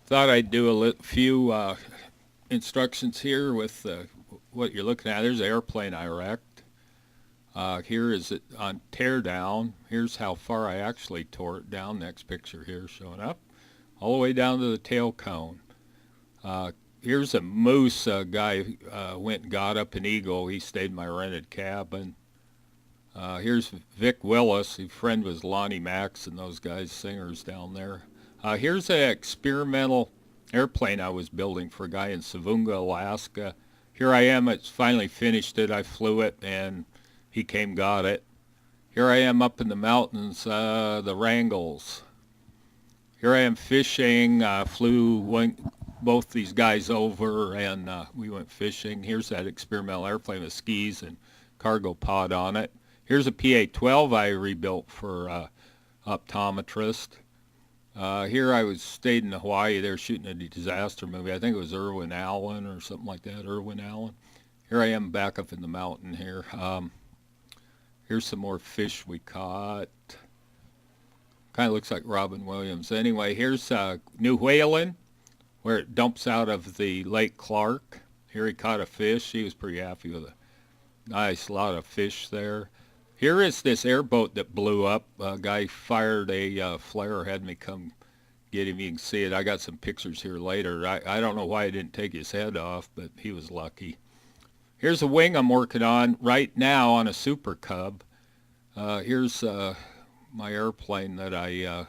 Thought I'd do a few instructions here with what you're looking at. There's an airplane I wrecked. Here is it on tear down. Here's how far I actually tore it down. Next picture here showing up. All the way down to the tail cone. Uh, Here's a moose guy went and got up an eagle. He stayed in my rented cabin. Here's Vic Willis. His friend was Lonnie Max and those guys, singers down there. Here's an experimental airplane I was building for a guy in Savunga, Alaska. Here I am. It's finally finished it. I flew it, and he came got it. Here I am up in the mountains, the Wrangles. Here I am fishing. Went both these guys over, and we went fishing. Here's that experimental airplane with skis and cargo pod on it. Here's a PA-12 I rebuilt for optometrist. Here I was stayed in Hawaii. They were shooting a disaster movie. I think it was Irwin Allen or something like that. Irwin Allen. Here I am back up in the mountain here. Here's some more fish we caught. Kind of looks like Robin Williams. Anyway, here's New Whalen, where it dumps out of the Lake Clark. Here he caught a fish. He was pretty happy with a nice lot of fish there. Here is this airboat that blew up. A guy fired a flare, had me come get him. You can see it. I got some pictures here later. I don't know why I didn't take his head off, but he was lucky. Here's a wing I'm working on right now on a Super Cub. Here's my airplane that I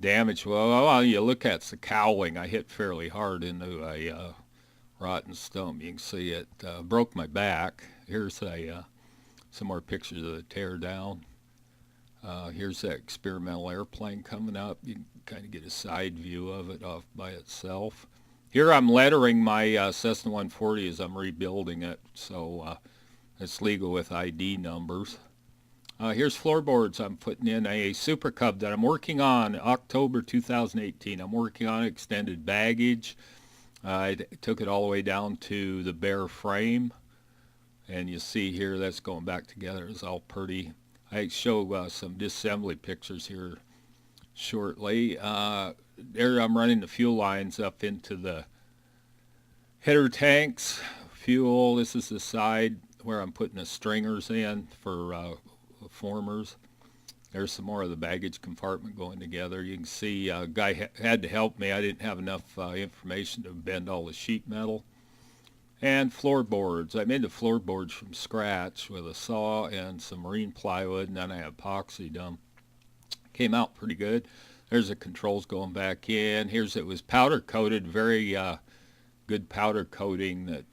damaged. Well, all you look at is the cowling. I hit fairly hard into a rotten stump. You can see it broke my back. Here's some more pictures of the tear down. Here's that experimental airplane coming up. You can kind of get a side view of it off by itself. Here I'm lettering my Cessna 140 as I'm rebuilding it, so it's legal with ID numbers. Here's floorboards I'm putting in a Super Cub that I'm working on October 2018. I'm working on extended baggage. I took it all the way down to the bare frame. And you see here that's going back together. It's all pretty. I show some disassembly pictures here shortly. There I'm running the fuel lines up into the header tanks. Fuel, this is the side where I'm putting the stringers in for formers. There's some more of the baggage compartment going together. You can see a guy had to help me. I didn't have enough information to bend all the sheet metal. And floorboards. I made the floorboards from scratch with a saw and some marine plywood, and then I epoxied them. Came out pretty good. There's the controls going back in. Here's it was powder coated, very good powder coating that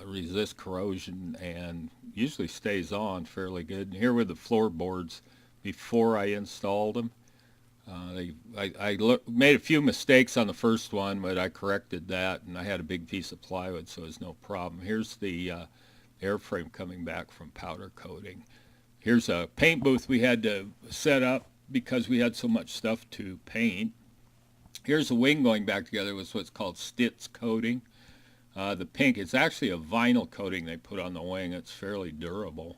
resists corrosion and usually stays on fairly good. And here were the floorboards before I installed them. I made a few mistakes on the first one, but I corrected that, and I had a big piece of plywood, so it's no problem. Here's the airframe coming back from powder coating. Here's a paint booth we had to set up because we had so much stuff to paint. Here's a wing going back together with what's called Stitz coating. The pink, it's actually a vinyl coating they put on the wing. It's fairly durable.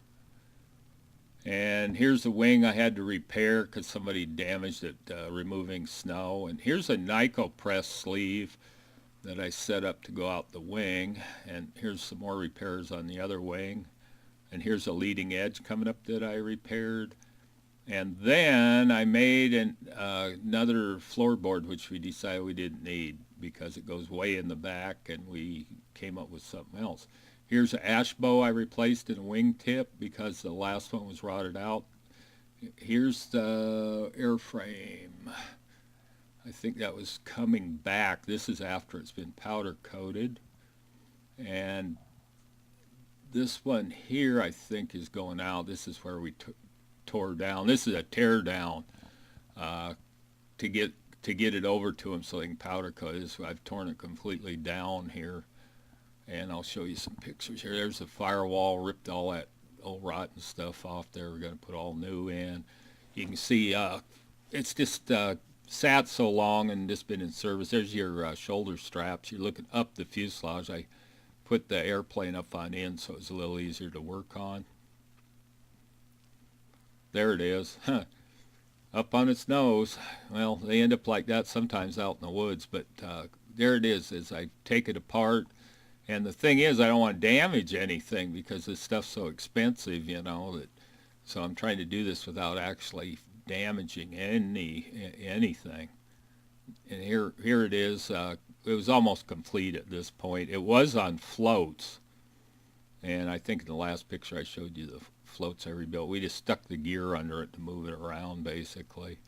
And here's the wing I had to repair because somebody damaged it removing snow. And here's a Nyco press sleeve that I set up to go out the wing. And here's some more repairs on the other wing. And here's a leading edge coming up that I repaired. And then I made another floorboard, which we decided we didn't need because it goes way in the back, and we came up with something else. Here's an ash bow I replaced in a wingtip because the last one was rotted out. Here's the airframe. I think that was coming back. This is after it's been powder coated. And this one here I think is going out. This is where we tore down. This is a tear down to get it over to them so they can powder coat it. I've torn it completely down here. And I'll show you some pictures here. There's the firewall, ripped all that old rotten stuff off there. We're going to put all new in. You can see it's just sat so long and just been in service. There's your shoulder straps. You're looking up the fuselage. I put the airplane up on end so it's a little easier to work on. There it is. up on its nose. Well, they end up like that sometimes out in the woods, but there it is as I take it apart. And the thing is, I don't want to damage anything because this stuff's so expensive, you know, that so I'm trying to do this without actually damaging anything. And here it is. It was almost complete at this point. It was on floats, and I think in the last picture I showed you the floats I rebuilt. We just stuck the gear under it to move it around, basically.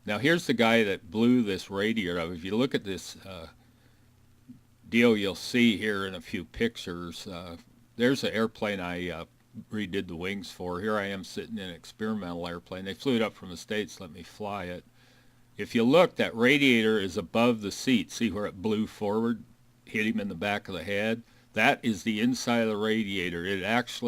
Now here's the guy that blew this radiator up. If you look at this deal you'll see here in a few pictures, there's an airplane I redid the wings for. Here I am sitting in an experimental airplane. They flew it up from the States, let me fly it. If you look, that radiator is above the seat. See where it blew forward, hit him in the back of the head? That is the inside of the radiator. It actually